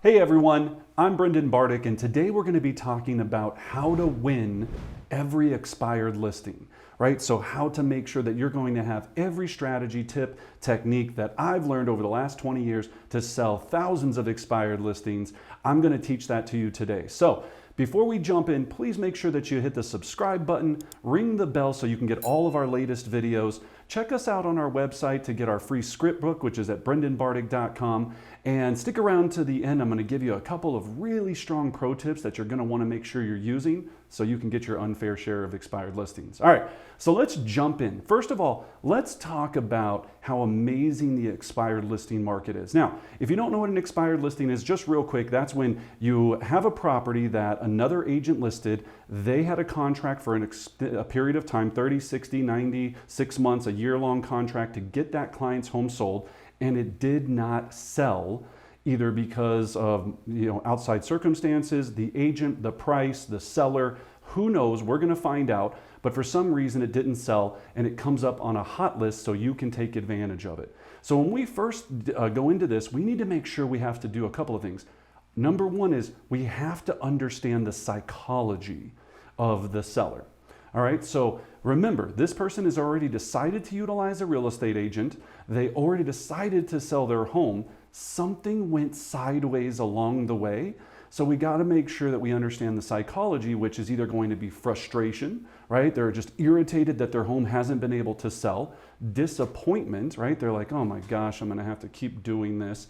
Hey everyone, I'm Bartic, and today we're going to be talking about how to win every expired listing, right? So how to make sure that you're going to have every strategy, tip, technique that I've learned over the last 20 years to sell thousands of expired listings. I'm going to teach that to you today. So before we jump in, please make sure that you hit the subscribe button, ring the bell so you can get all of our latest videos. Check us out on our website to get our free script book, which is at brendanbartic.com. And stick around to the end. I'm going to give you a couple of really strong pro tips that you're going to want to make sure you're using so you can get your unfair share of expired listings. All right, so let's jump in. First of all, let's talk about how amazing the expired listing market is. Now, if you don't know what an expired listing is, just real quick, that's when you have a property that another agent listed, they had a contract for a period of time, 30, 60, 90, 6 months, a year-long contract to get that client's home sold, and it did not sell either because of outside circumstances, the agent, the price, the seller, who knows, we're going to find out, but for some reason it didn't sell and it comes up on a hot list so you can take advantage of it. So when we first go into this, we need to make sure we have to do a couple of things. Number one is we have to understand the psychology of the seller. All right, so remember, this person has already decided to utilize a real estate agent. They already decided to sell their home. Something went sideways along the way. So we got to make sure that we understand the psychology, which is either going to be frustration, right? They're just irritated that their home hasn't been able to sell. Disappointment, right? They're like, oh my gosh, I'm going to have to keep doing this.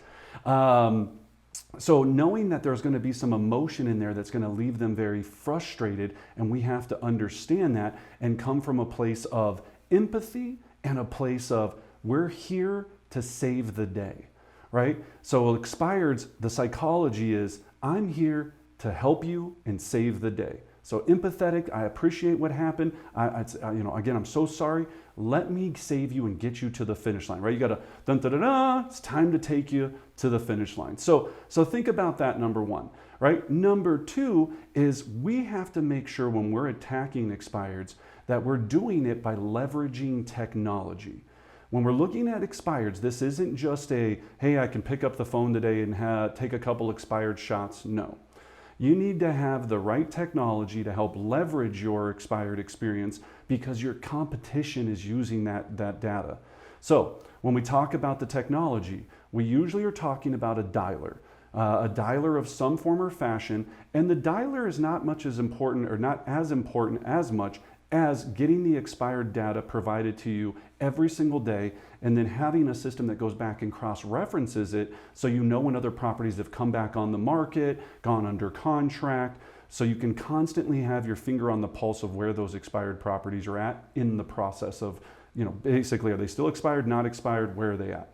So knowing that there's going to be some emotion in there that's going to leave them very frustrated, and we have to understand that and come from a place of empathy and a place of we're here to save the day, right? So expireds, the psychology is I'm here to help you and save the day. So empathetic, I appreciate what happened. Again, I'm so sorry. Let me save you and get you to the finish line, right? You got to dun da da da. It's time to take you to the finish line. So think about that, number one, right? Number two is we have to make sure when we're attacking expireds that we're doing it by leveraging technology. When we're looking at expireds, this isn't just a, hey, I can pick up the phone today and take a couple expired shots. No. You need to have the right technology to help leverage your expired experience because your competition is using that data. So when we talk about the technology, we usually are talking about a dialer of some form or fashion, and the dialer is not much as important or not as important as much as getting the expired data provided to you every single day and then having a system that goes back and cross-references it so you know when other properties have come back on the market, gone under contract, so you can constantly have your finger on the pulse of where those expired properties are at in the process of, basically, are they still expired, not expired, where are they at?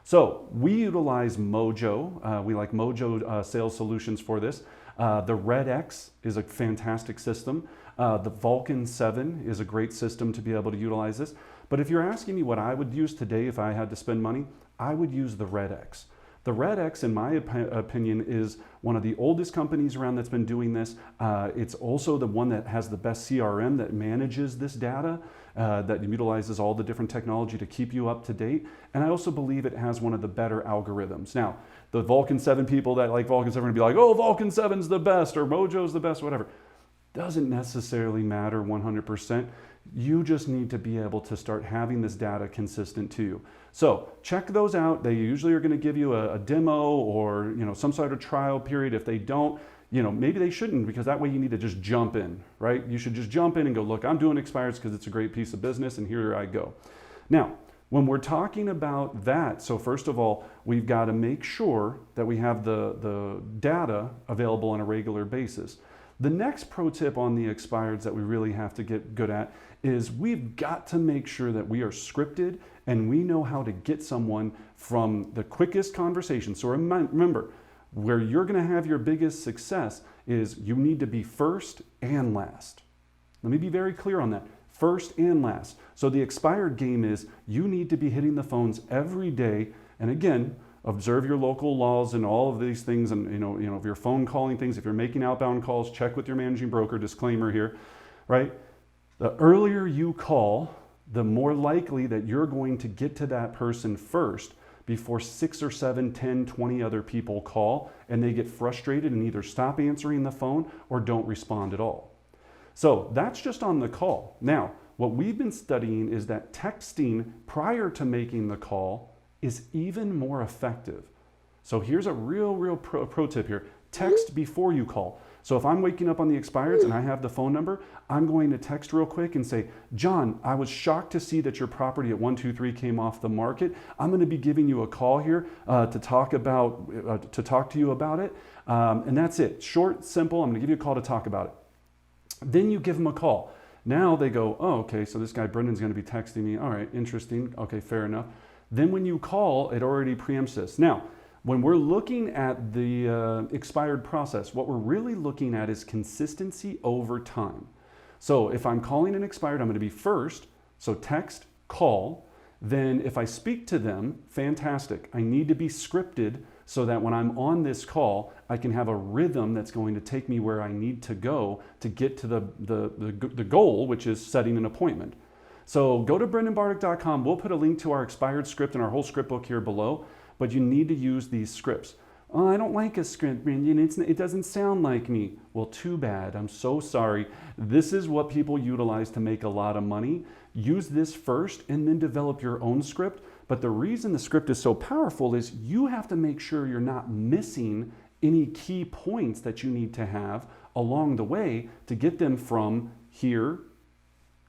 So we utilize Mojo. We like Mojo Sales Solutions for this. The Red X is a fantastic system. The Vulcan 7 is a great system to be able to utilize this. But if you're asking me what I would use today if I had to spend money, I would use the Red X. The Red X, in my opinion, is one of the oldest companies around that's been doing this. It's also the one that has the best CRM that manages this data, that utilizes all the different technology to keep you up to date. And I also believe it has one of the better algorithms. Now, the Vulcan 7 people that like Vulcan 7 are going to be like, oh, Vulcan 7's the best, or Mojo's the best, whatever. Doesn't necessarily matter 100%. You just need to be able to start having this data consistent to you. So check those out. They usually are going to give you a demo or some sort of trial period. If they don't, maybe they shouldn't, because that way you need to just jump in, right? You should just jump in and go, look, I'm doing expireds because it's a great piece of business and here I go. Now, when we're talking about that, so first of all, we've got to make sure that we have the data available on a regular basis. The next pro tip on the expireds that we really have to get good at is we've got to make sure that we are scripted and we know how to get someone from the quickest conversation. So remember, where you're going to have your biggest success is you need to be first and last. Let me be very clear on that. First and last. So the expired game is you need to be hitting the phones every day. And again, observe your local laws and all of these things, and if you're phone calling things, if you're making outbound calls, check with your managing broker, disclaimer here, right? The earlier you call, the more likely that you're going to get to that person first, before 6 or 7, 10, 20 other people call and they get frustrated and either stop answering the phone or don't respond at all. So that's just on the call. Now, what we've been studying is that texting prior to making the call is even more effective. So here's a real pro tip here. Text before you call. So if I'm waking up on the expireds and I have the phone number, I'm going to text real quick and say, John, I was shocked to see that your property at 123 came off the market. I'm going to be giving you a call here to talk to you about it. And that's it. Short, simple. I'm going to give you a call to talk about it. Then you give them a call. Now they go, oh, okay, so this guy Brendan's going to be texting me. All right, interesting. Okay, fair enough. Then when you call, it already preempts this. Now, when we're looking at the expired process, what we're really looking at is consistency over time. So if I'm calling an expired, I'm going to be first. So text, call. Then if I speak to them, fantastic. I need to be scripted so that when I'm on this call, I can have a rhythm that's going to take me where I need to go to get to the goal, which is setting an appointment. So go to brendanbartic.com. We'll put a link to our expired script and our whole script book here below, but you need to use these scripts. Oh, I don't like a script, Brendan. It doesn't sound like me. Well, too bad. I'm so sorry. This is what people utilize to make a lot of money. Use this first and then develop your own script. But the reason the script is so powerful is you have to make sure you're not missing any key points that you need to have along the way to get them from here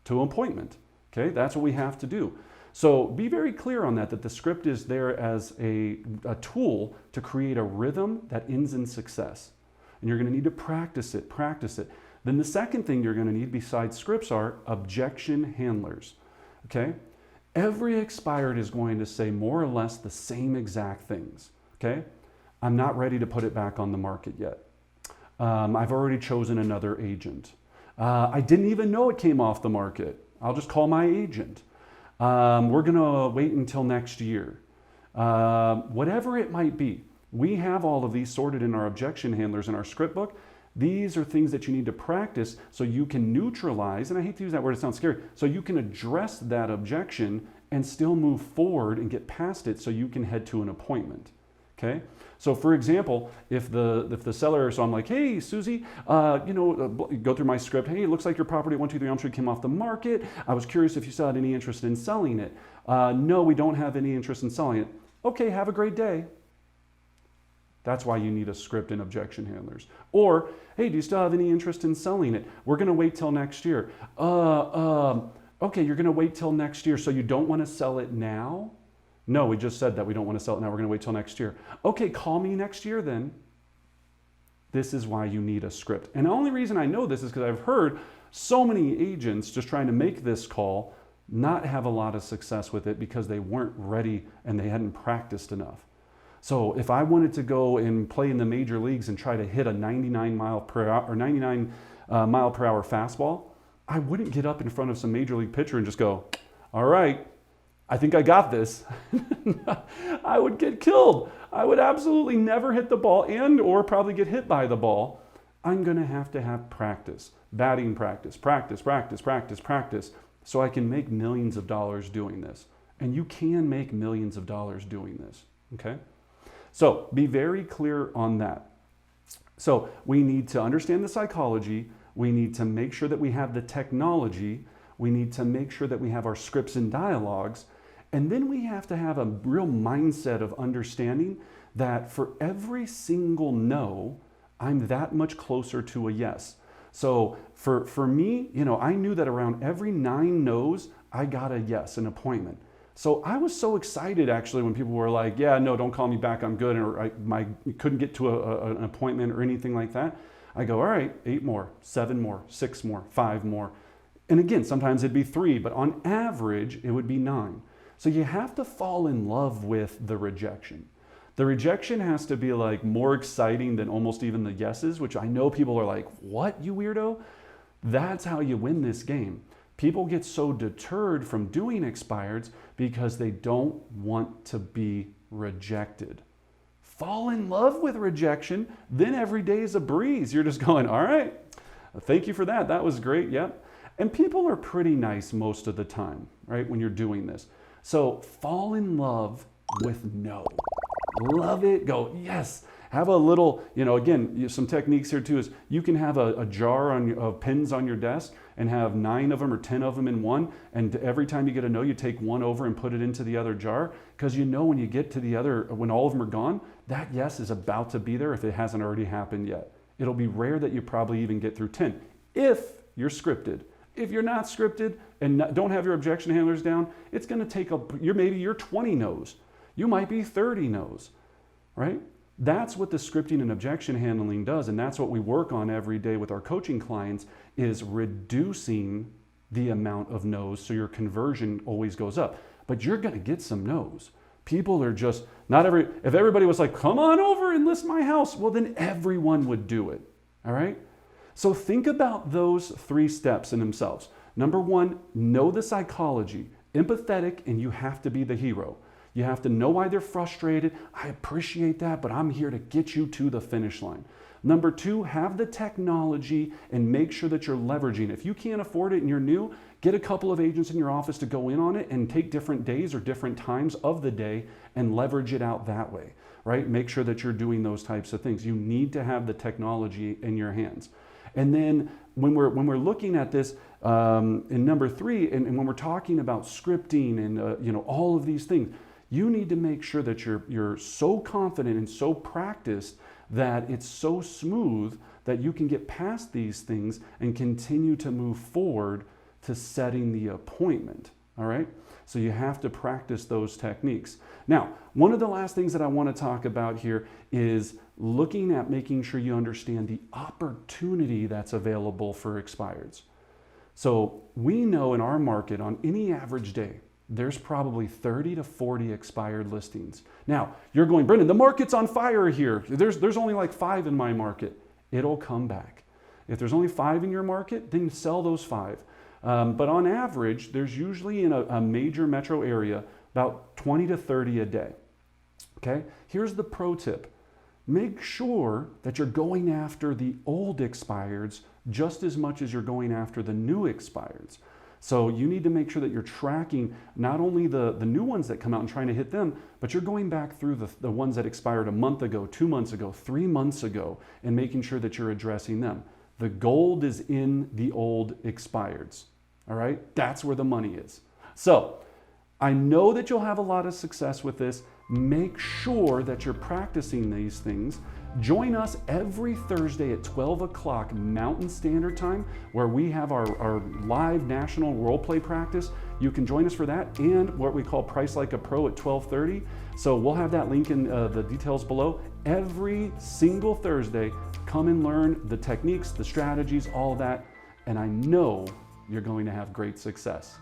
to appointment. Okay, that's what we have to do. So be very clear on that the script is there as a tool to create a rhythm that ends in success. And you're going to need to practice it. Then the second thing you're going to need besides scripts are objection handlers. Okay? Every expired is going to say more or less the same exact things. Okay? I'm not ready to put it back on the market yet. I've already chosen another agent. I didn't even know it came off the market. I'll just call my agent. We're going to wait until next year. Whatever it might be, we have all of these sorted in our objection handlers in our script book. These are things that you need to practice so you can neutralize, and I hate to use that word, it sounds scary, so you can address that objection and still move forward and get past it so you can head to an appointment. Okay? So for example, if the seller, so I'm like, hey, Susie, go through my script. Hey, it looks like your property at 123 Elm Street came off the market. I was curious if you still had any interest in selling it. No, we don't have any interest in selling it. Okay, have a great day. That's why you need a script and objection handlers. Or, hey, do you still have any interest in selling it? We're going to wait till next year. Okay, you're going to wait till next year, so you don't want to sell it now? No, we just said that we don't want to sell it now. We're going to wait till next year. Okay, call me next year then. This is why you need a script. And the only reason I know this is because I've heard so many agents just trying to make this call not have a lot of success with it because they weren't ready and they hadn't practiced enough. So if I wanted to go and play in the major leagues and try to hit a 99 mile per hour fastball, I wouldn't get up in front of some major league pitcher and just go, all right, I think I got this. I would get killed. I would absolutely never hit the ball or probably get hit by the ball. I'm going to have practice, batting practice, so I can make millions of dollars doing this. And you can make millions of dollars doing this, okay? So be very clear on that. So we need to understand the psychology. We need to make sure that we have the technology. We need to make sure that we have our scripts and dialogues. And then we have to have a real mindset of understanding that for every single no, I'm that much closer to a yes. So for me, I knew that around every 9 no's, I got a yes, an appointment. So I was so excited actually when people were like, yeah, no, don't call me back, I'm good, or I couldn't get to an appointment or anything like that. I go, all right, 8 more, 7 more, 6 more, 5 more. And again, sometimes it'd be 3, but on average, it would be 9. So you have to fall in love with the rejection. The rejection has to be like more exciting than almost even the yeses, which I know people are like, what, you weirdo? That's how you win this game. People get so deterred from doing expireds because they don't want to be rejected. Fall in love with rejection, then every day is a breeze. You're just going, all right, thank you for that. That was great, yep. And people are pretty nice most of the time, right, when you're doing this. So fall in love with no. Love it. Go, yes. Have a little, again, some techniques here too is you can have a jar of pins on your desk and have 9 of them or 10 of them in one. And every time you get a no, you take one over and put it into the other jar. Because when you get to the other, when all of them are gone, that yes is about to be there if it hasn't already happened yet. It'll be rare that you probably even get through 10 if you're scripted. If you're not scripted and don't have your objection handlers down, it's going to take maybe you're 20 no's. You might be 30 no's, right? That's what the scripting and objection handling does, and that's what we work on every day with our coaching clients is reducing the amount of no's so your conversion always goes up. But you're going to get some no's. People are just, if everybody was like, come on over and list my house, well then everyone would do it, all right? So think about those 3 steps in themselves. Number 1, know the psychology, empathetic, and you have to be the hero. You have to know why they're frustrated. I appreciate that, but I'm here to get you to the finish line. Number 2, have the technology and make sure that you're leveraging. If you can't afford it and you're new, get a couple of agents in your office to go in on it and take different days or different times of the day and leverage it out that way, right? Make sure that you're doing those types of things. You need to have the technology in your hands. And then when we're looking at this in number 3, and when we're talking about scripting and all of these things, you need to make sure that you're so confident and so practiced that it's so smooth that you can get past these things and continue to move forward to setting the appointment, all right? So you have to practice those techniques. Now, one of the last things that I want to talk about here is looking at making sure you understand the opportunity that's available for expireds. So we know in our market on any average day, there's probably 30 to 40 expired listings. Now, you're going, Brendan, the market's on fire here. There's only like 5 in my market. It'll come back. If there's only 5 in your market, then sell those 5. But on average, there's usually in a major metro area about 20 to 30 a day. Okay? Here's the pro tip. Make sure that you're going after the old expireds just as much as you're going after the new expireds. So you need to make sure that you're tracking not only the new ones that come out and trying to hit them, but you're going back through the ones that expired a month ago, 2 months ago, 3 months ago, and making sure that you're addressing them. The gold is in the old expireds, all right? That's where the money is. So I know that you'll have a lot of success with this. Make sure that you're practicing these things. Join us every Thursday at 12 o'clock Mountain Standard Time, where we have our live national role play practice. You can join us for that and what we call Price Like a Pro at 12:30. So we'll have that link in the details below. Every single Thursday, come and learn the techniques, the strategies, all of that. And I know you're going to have great success.